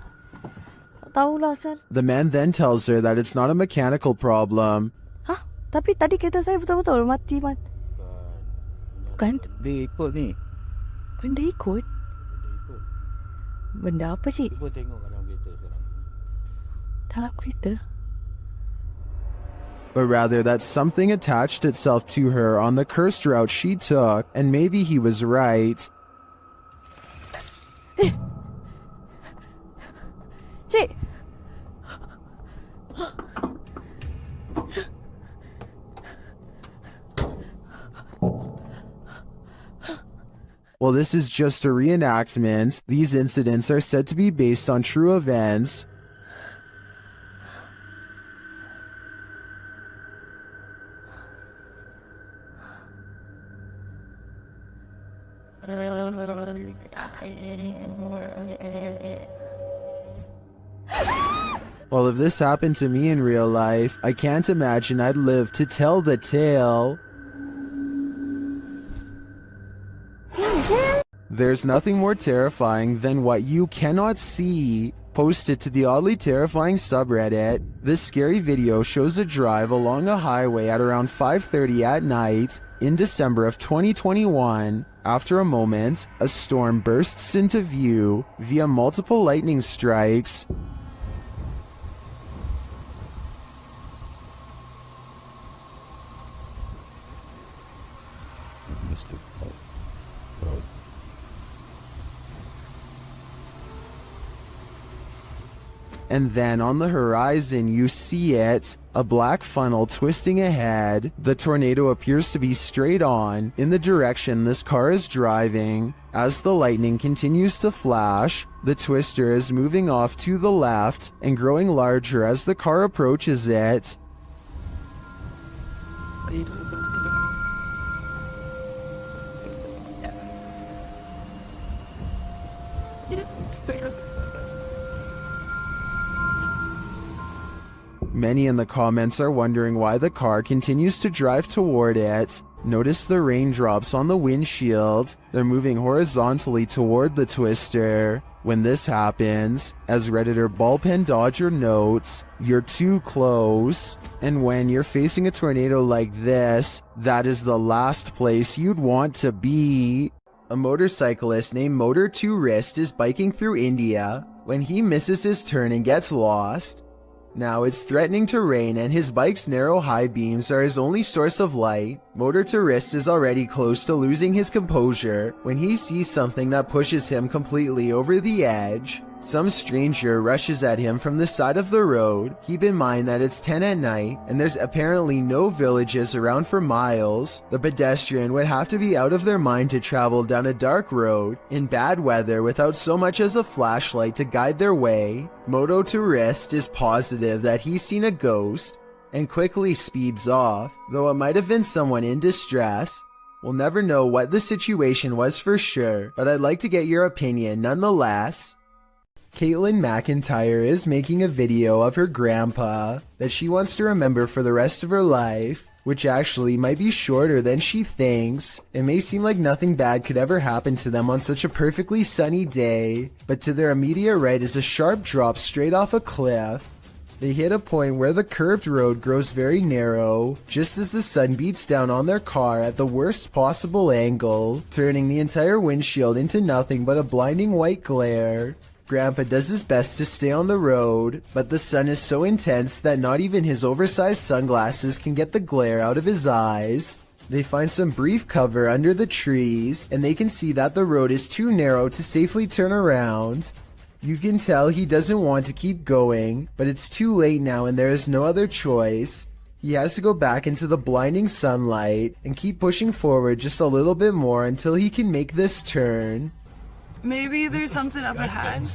Tak tahulah asal. The man then tells her that it's not a mechanical problem. Tapi tadi kereta saya betul-betul mati. Bukan? Dia ikut ni. Benda ikut? Benda apa cik? Cuba tengok dalam kereta sekarang. Dalam kereta? But rather that something attached itself to her on the cursed route she took, and maybe he was right. Cik! Well, While this is just a reenactment, these incidents are said to be based on true events. Well, if this happened to me in real life, I can't imagine I'd live to tell the tale. There's nothing more terrifying than what you cannot see. Posted to the oddly terrifying subreddit, this scary video shows a drive along a highway at around 5:30 at night in December of 2021. After a moment, a storm bursts into view via multiple lightning strikes. And then on the horizon you see it, a black funnel twisting ahead. The tornado appears to be straight on in the direction this car is driving. As the lightning continues to flash, the twister is moving off to the left and growing larger as the car approaches it. Many in the comments are wondering why the car continues to drive toward it. Notice the raindrops on the windshield. They're moving horizontally toward the twister. When this happens, as Redditor Ballpen Dodger notes, you're too close. And when you're facing a tornado like this, that is the last place you'd want to be. A motorcyclist named Motor Tourist is biking through India when he misses his turn and gets lost. Now it's threatening to rain and his bike's narrow high beams are his only source of light. Motor Tourist is already close to losing his composure when he sees something that pushes him completely over the edge. Some stranger rushes at him from the side of the road. Keep in mind that it's 10 at night and there's apparently no villages around for miles. The pedestrian would have to be out of their mind to travel down a dark road in bad weather without so much as a flashlight to guide their way. Moto Tourist is positive that he's seen a ghost and quickly speeds off, though it might have been someone in distress. We'll never know what the situation was for sure, but I'd like to get your opinion nonetheless. Caitlin McIntyre is making a video of her grandpa that she wants to remember for the rest of her life, which actually might be shorter than she thinks. It may seem like nothing bad could ever happen to them on such a perfectly sunny day, but to their immediate right is a sharp drop straight off a cliff. They hit a point where the curved road grows very narrow, just as the sun beats down on their car at the worst possible angle, turning the entire windshield into nothing but a blinding white glare. Grandpa does his best to stay on the road, but the sun is so intense that not even his oversized sunglasses can get the glare out of his eyes. They find some brief cover under the trees, and they can see that the road is too narrow to safely turn around. You can tell he doesn't want to keep going, but it's too late now and there is no other choice. He has to go back into the blinding sunlight and keep pushing forward just a little bit more until he can make this turn. Maybe there's something up ahead.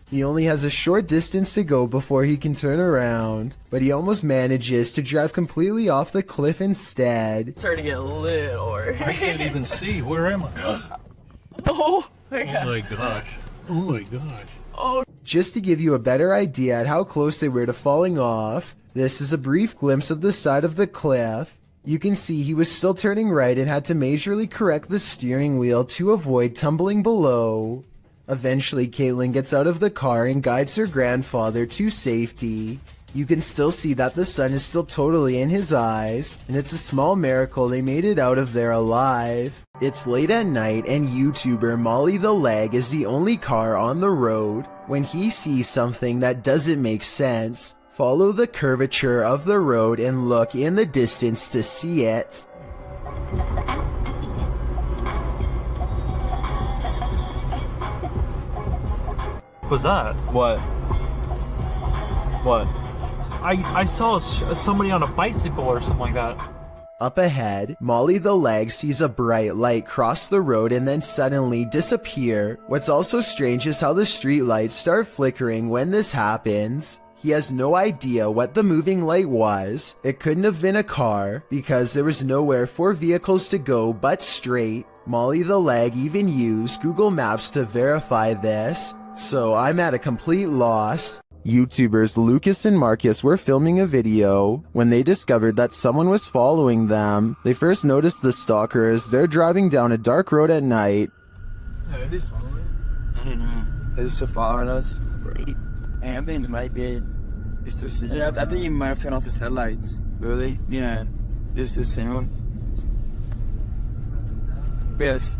He only has a short distance to go before he can turn around, but he almost manages to drive completely off the cliff instead. Starting to get a little I can't even see. Where am I? Oh my god. Oh my gosh. Oh my gosh. Oh. Just to give you a better idea at how close they were to falling off, this is a brief glimpse of the side of the cliff. You can see he was still turning right and had to majorly correct the steering wheel to avoid tumbling below. Eventually, Caitlin gets out of the car and guides her grandfather to safety. You can still see that the sun is still totally in his eyes, and it's a small miracle they made it out of there alive. It's late at night and YouTuber Molly the Leg is the only car on the road. When he sees something that doesn't make sense, follow the curvature of the road and look in the distance to see it. What's that? What? What? I saw somebody on a bicycle or something like that. Up ahead, Molly the Leg sees a bright light cross the road and then suddenly disappear. What's also strange is how the street lights start flickering when this happens. He has no idea what the moving light was. It couldn't have been a car because there was nowhere for vehicles to go but straight. Molly the Leg even used Google Maps to verify this, so I'm at a complete loss. YouTubers Lucas and Marcus were filming a video when they discovered that someone was following them. They first noticed the stalker as they're driving down a dark road at night. Is he following? I don't know. Is he still following us? Right. I think it might be. Yeah, I think he might have turned off his headlights. Really? Yeah. Just the same one. Yes.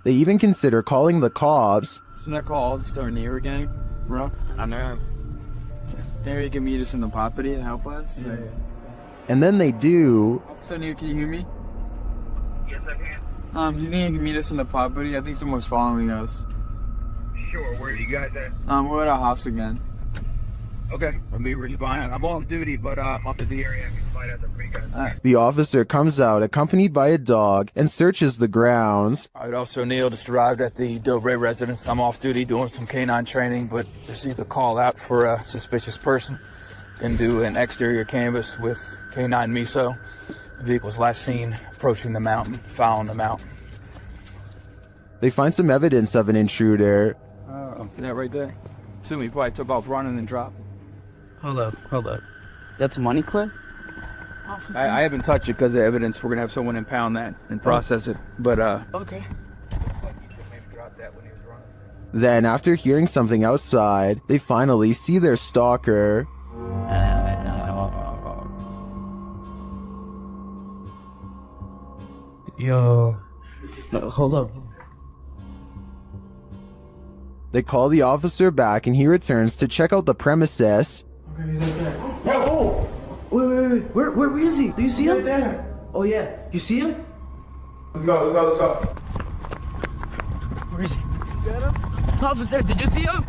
They even consider calling the cops. Shouldn't I call Officer near again, bro? I know. Maybe you can meet us in the property and help us. Yeah. And then they do. Officer Neil, can you hear me? Yes, I can. Do you think you can meet us in the property? I think someone's following us. Sure, where are you guys at? We're at our house again. Okay, I'll be really behind. I'm on duty, but I'm up in the area. I can find out the free guys. The officer comes out accompanied by a dog and searches the grounds. All right, Officer Neil just arrived at the Delray residence. I'm off duty doing some canine training, but received a call out for a suspicious person. Can do an exterior canvass with K9 Miso. The vehicle was last seen approaching the mountain, following the mountain. They find some evidence of an intruder. That right there. Assume he probably took off running and dropped. Hold up. That's money clip? I haven't touched it because of evidence. We're going to have someone impound that and process it. But, Okay. looks like he maybe dropped that when he was running. Then, after hearing something outside, they finally see their stalker. Yo. Hold up. They call the officer back and he returns to check out the premises. Okay, he's right there. Oh! Wait. Where is he? Do you see him? Right there. Oh yeah. You see him? Let's go. Where is he? Officer, did you see him?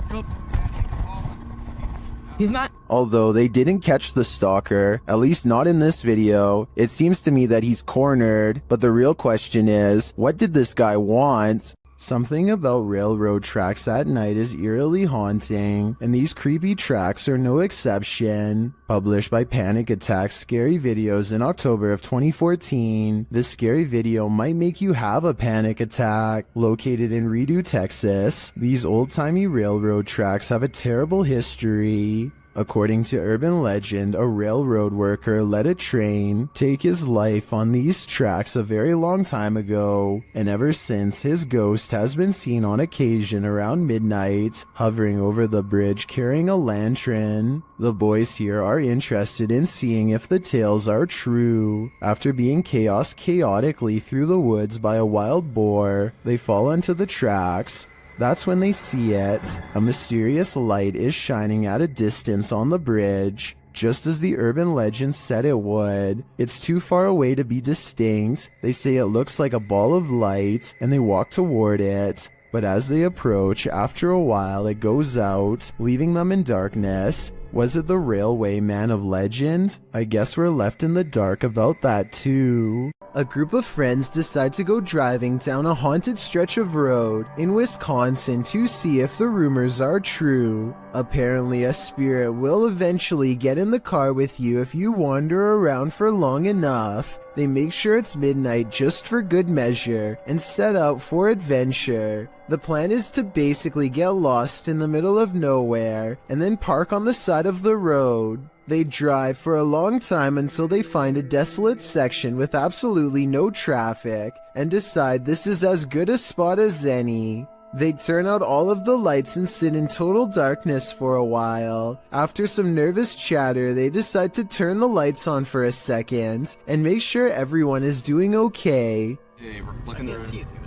He's not. Although they didn't catch the stalker, at least not in this video, it seems to me that he's cornered. But the real question is, what did this guy want? Something about railroad tracks at night is eerily haunting, and these creepy tracks are no exception. Published by Panic Attack Scary Videos in October of 2014, this scary video might make you have a panic attack. Located in Redo, Texas, these old-timey railroad tracks have a terrible history. According to urban legend, a railroad worker let a train take his life on these tracks a very long time ago, and ever since his ghost has been seen on occasion around midnight, hovering over the bridge carrying a lantern. The boys here are interested in seeing if the tales are true. After being chaotically through the woods by a wild boar, they fall onto the tracks. That's when they see it. A mysterious light is shining at a distance on the bridge, just as the urban legend said it would. It's too far away to be distinct. They say it looks like a ball of light, and they walk toward it. But as they approach, after a while it goes out, leaving them in darkness. Was it the railway man of legend? I guess we're left in the dark about that too. A group of friends decide to go driving down a haunted stretch of road in Wisconsin to see if the rumors are true. Apparently, a spirit will eventually get in the car with you if you wander around for long enough. They make sure it's midnight just for good measure and set out for adventure. The plan is to basically get lost in the middle of nowhere and then park on the side of the road. They drive for a long time until they find a desolate section with absolutely no traffic and decide this is as good a spot as any. They turn out all of the lights and sit in total darkness for a while. After some nervous chatter, they decide to turn the lights on for a second and make sure everyone is doing okay. Hey, we're looking to see anything.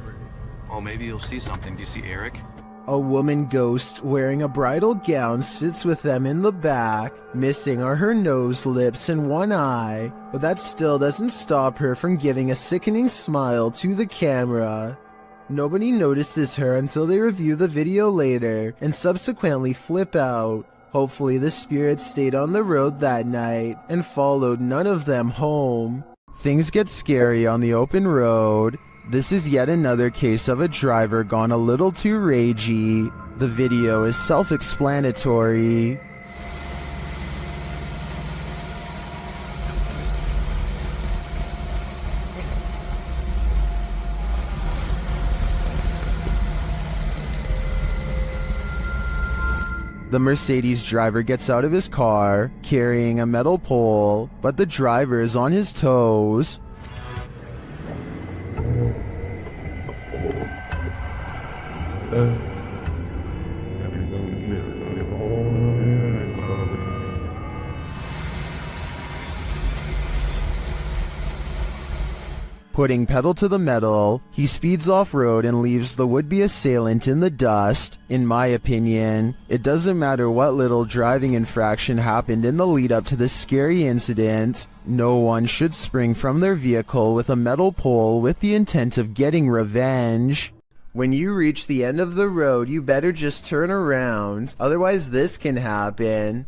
Oh, maybe you'll see something. Do you see Eric? A woman ghost wearing a bridal gown sits with them in the back. Missing are her nose, lips, and one eye, but that still doesn't stop her from giving a sickening smile to the camera. Nobody notices her until they review the video later and subsequently flip out. Hopefully the spirit stayed on the road that night and followed none of them home. Things get scary on the open road. This is yet another case of a driver gone a little too ragey. The video is self-explanatory. The Mercedes driver gets out of his car, carrying a metal pole, but the driver is on his toes. Putting pedal to the metal, he speeds off-road and leaves the would-be assailant in the dust. In my opinion, it doesn't matter what little driving infraction happened in the lead-up to this scary incident. No one should spring from their vehicle with a metal pole with the intent of getting revenge. When you reach the end of the road, you better just turn around, otherwise this can happen.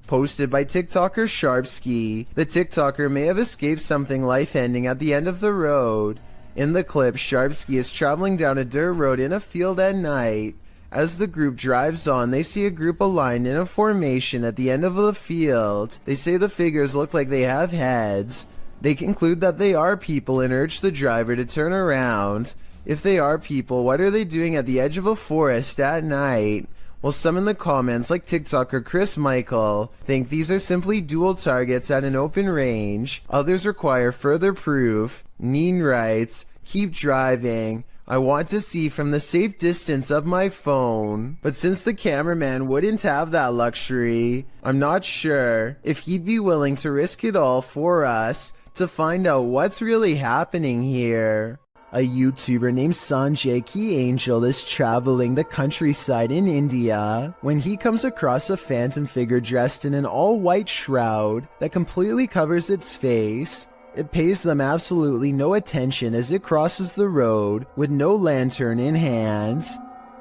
Posted by TikToker Sharpski. The TikToker may have escaped something life-ending at the end of the road. In the clip, Sharpski is traveling down a dirt road in a field at night. As the group drives on, they see a group aligned in a formation at the end of the field. They say the figures look like they have heads. They conclude that they are people and urge the driver to turn around. If they are people, what are they doing at the edge of a forest at night? Well, some in the comments, like TikToker Chris Michael, think these are simply dual targets at an open range. Others require further proof. Neen writes, "Keep driving. I want to see from the safe distance of my phone." But since the cameraman wouldn't have that luxury, I'm not sure if he'd be willing to risk it all for us to find out what's really happening here. A YouTuber named Sanjay Key Angel is traveling the countryside in India when he comes across a phantom figure dressed in an all-white shroud that completely covers its face. It pays them absolutely no attention as it crosses the road with no lantern in hand.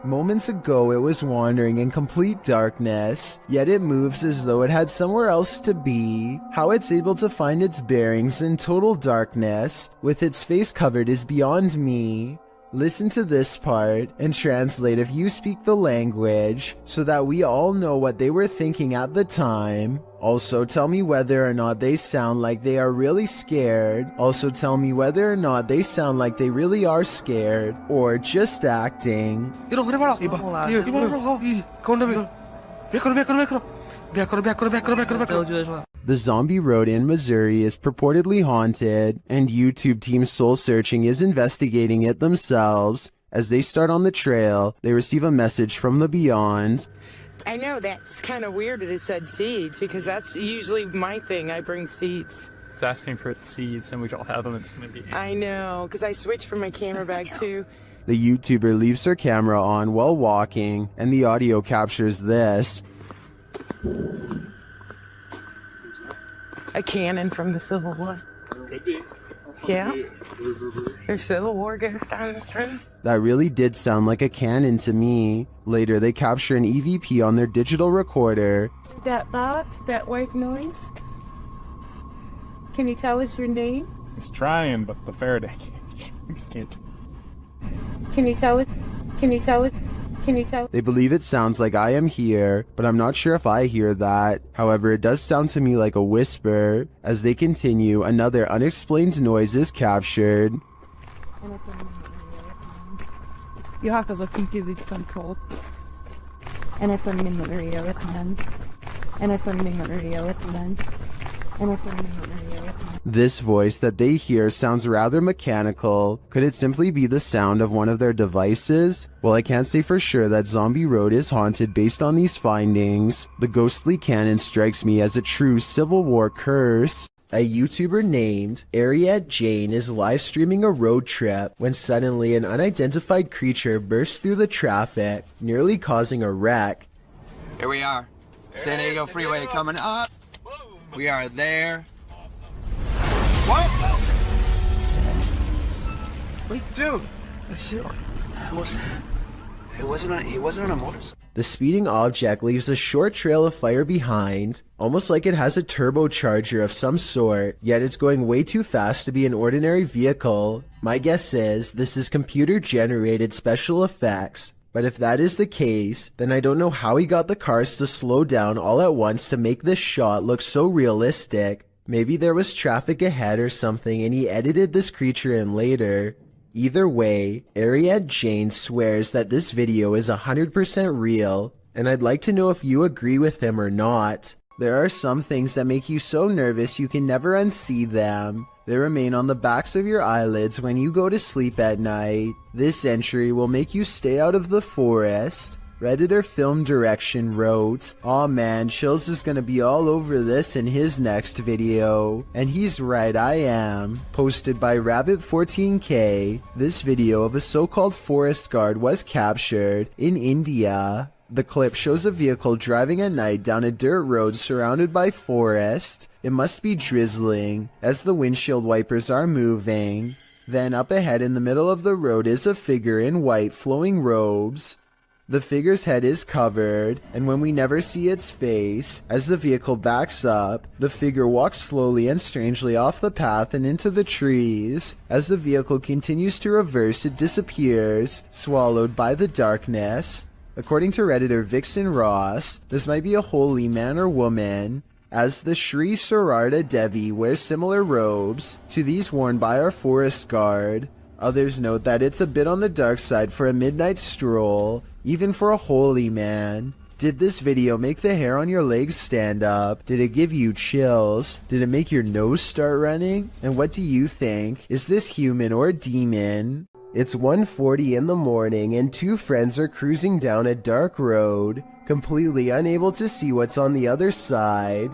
Moments ago it was wandering in complete darkness, yet it moves as though it had somewhere else to be. How it's able to find its bearings in total darkness, with its face covered, is beyond me. Listen to this part and translate if you speak the language, so that we all know what they were thinking at the time. Also tell me whether or not they sound like they are really scared. Also tell me whether or not they sound like they really are scared, or just acting. The zombie road in Missouri is purportedly haunted, and YouTube Team Soul Searching is investigating it themselves. As they start on the trail, they receive a message from the beyond. I know that's kind of weird that it said seeds, because that's usually my thing. I bring seeds. It's asking for seeds, and we don't have them. It's going to be... I know, because I switched from my camera bag too. The YouTuber leaves her camera on while walking, and the audio captures this. A cannon from the Civil War. Could be. Yeah. There's Civil War goes down this road. That really did sound like a cannon to me. Later, they capture an EVP on their digital recorder. That box, that white noise. Can you tell us your name? He's trying, but the Faraday can't. Can you tell it? Can you tell it? Can you tell? They believe it sounds like I am here, but I'm not sure if I hear that. However, it does sound to me like a whisper. As they continue, another unexplained noise is captured. You have to listen to the control. And if I'm in the radio at the end. And if I'm in the radio at the end. And if I'm in the radio at the end. This voice that they hear sounds rather mechanical. Could it simply be the sound of one of their devices? Well, I can't say for sure that Zombie Road is haunted based on these findings. The ghostly cannon strikes me as a true Civil War curse. A YouTuber named Ariette Jane is live streaming a road trip when suddenly an unidentified creature bursts through the traffic, nearly causing a wreck. Here we are. San Diego Freeway coming up. We are there. What? Wait, dude. What was that? He wasn't on a motorcycle. The speeding object leaves a short trail of fire behind, almost like it has a turbocharger of some sort, yet it's going way too fast to be an ordinary vehicle. My guess is this is computer-generated special effects. But if that is the case, then I don't know how he got the cars to slow down all at once to make this shot look so realistic. Maybe there was traffic ahead or something and he edited this creature in later. Either way, Ariette Jane swears that this video is 100% real, and I'd like to know if you agree with him or not. There are some things that make you so nervous you can never unsee them. They remain on the backs of your eyelids when you go to sleep at night. This entry will make you stay out of the forest. Redditor Film Direction wrote, "Aw man, Chills is gonna be all over this in his next video." And he's right, I am. Posted by Rabbit14K, this video of a so-called forest guard was captured in India. The clip shows a vehicle driving at night down a dirt road surrounded by forest. It must be drizzling, as the windshield wipers are moving. Then up ahead in the middle of the road is a figure in white flowing robes. The figure's head is covered, and when we never see its face, as the vehicle backs up, the figure walks slowly and strangely off the path and into the trees. As the vehicle continues to reverse, it disappears, swallowed by the darkness. According to Redditor Vixen Ross, this might be a holy man or woman, as the Sri Sarada Devi wears similar robes to these worn by our forest guard. Others note that it's a bit on the dark side for a midnight stroll, even for a holy man. Did this video make the hair on your legs stand up? Did it give you chills? Did it make your nose start running? And what do you think? Is this human or a demon? It's 1:40 in the morning and two friends are cruising down a dark road, completely unable to see what's on the other side.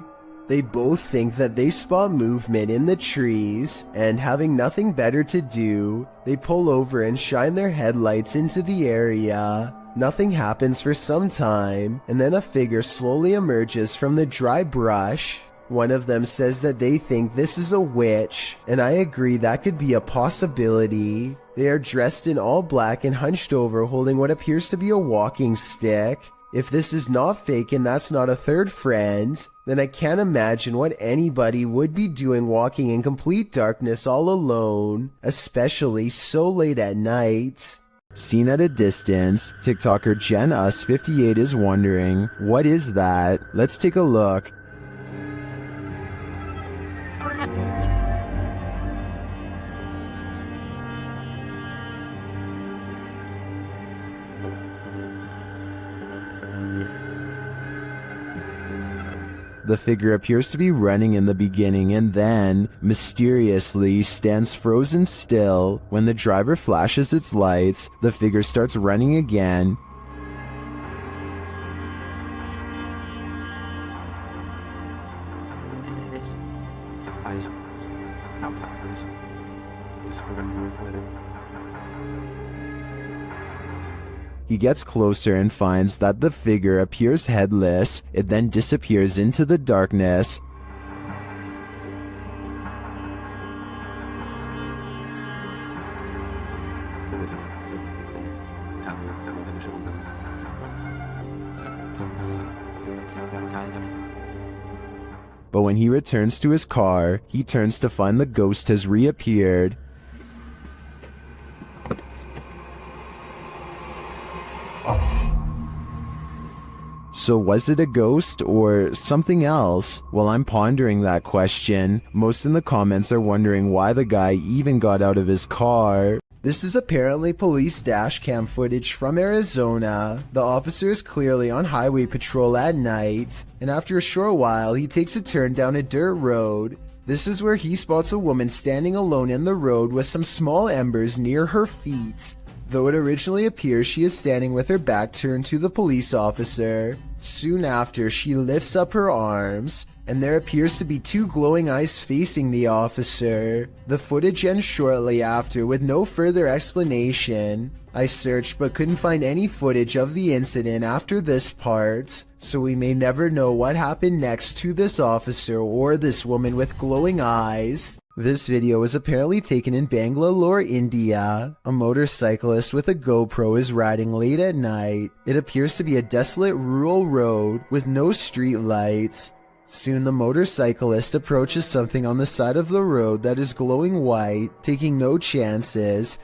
They both think that they spot movement in the trees, and having nothing better to do, they pull over and shine their headlights into the area. Nothing happens for some time, and then a figure slowly emerges from the dry brush. One of them says that they think this is a witch, and I agree that could be a possibility. They are dressed in all black and hunched over, holding what appears to be a walking stick. If this is not fake and that's not a third friend, then I can't imagine what anybody would be doing walking in complete darkness all alone, especially so late at night. Seen at a distance, TikToker JenUs58 is wondering, what is that? Let's take a look. The figure appears to be running in the beginning and then, mysteriously, stands frozen still. When the driver flashes its lights, the figure starts running again. He gets closer and finds that the figure appears headless. It then disappears into the darkness. But when he returns to his car, he turns to find the ghost has reappeared. So was it a ghost or something else? Well, I'm pondering that question. Most in the comments are wondering why the guy even got out of his car. This is apparently police dash cam footage from Arizona. The officer is clearly on highway patrol at night, and after a short while, he takes a turn down a dirt road. This is where he spots a woman standing alone in the road with some small embers near her feet. Though it originally appears she is standing with her back turned to the police officer. Soon after, she lifts up her arms, and there appears to be two glowing eyes facing the officer. The footage ends shortly after with no further explanation. I searched but couldn't find any footage of the incident after this part, so we may never know what happened next to this officer or this woman with glowing eyes. This video was apparently taken in Bangalore, India. A motorcyclist with a GoPro is riding late at night. It appears to be a desolate rural road with no street lights. Soon the motorcyclist approaches something on the side of the road that is glowing white, taking no chances.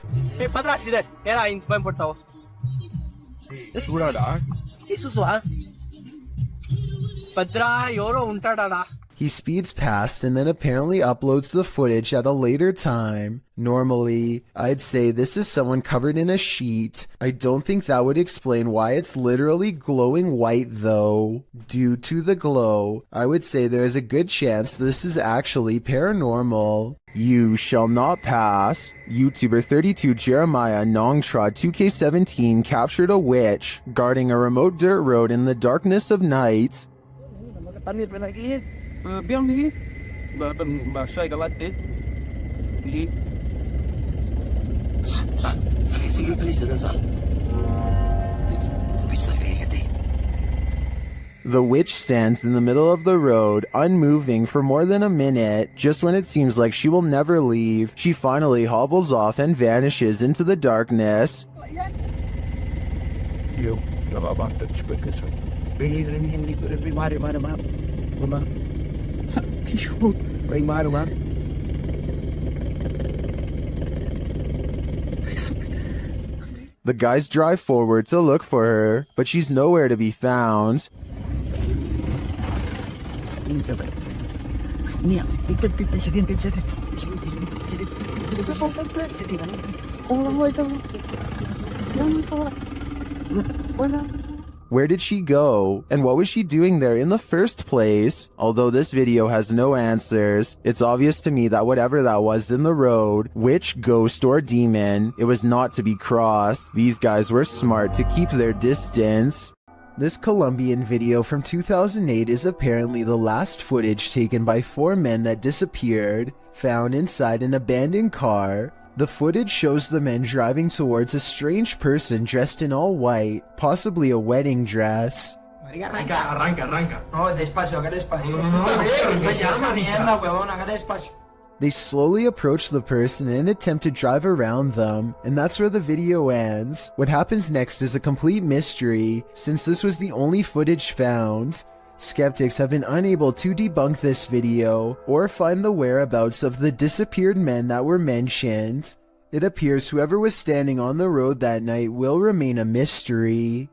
He speeds past and then apparently uploads the footage at a later time. Normally, I'd say this is someone covered in a sheet. I don't think that would explain why it's literally glowing white though. Due to the glow, I would say there is a good chance this is actually paranormal. You shall not pass. YouTuber 32 Jeremiah Nongtrod 2K17 captured a witch guarding a remote dirt road in the darkness of night. The witch stands in the middle of the road, unmoving for more than a minute. Just when it seems like she will never leave, she finally hobbles off and vanishes into the darkness. The guys drive forward to look for her, but she's nowhere to be found. Where did she go? And what was she doing there in the first place? Although this video has no answers, it's obvious to me that whatever that was in the road, witch, ghost, or demon, it was not to be crossed. These guys were smart to keep their distance. This Colombian video from 2008 is apparently the last footage taken by 4 men that disappeared, found inside an abandoned car. The footage shows the men driving towards a strange person dressed in all white, possibly a wedding dress. Arranca. No, despacio, haga despacio. They slowly approach the person and attempt to drive around them, and that's where the video ends. What happens next is a complete mystery, since this was the only footage found. Skeptics have been unable to debunk this video or find the whereabouts of the disappeared men that were mentioned. It appears whoever was standing on the road that night will remain a mystery.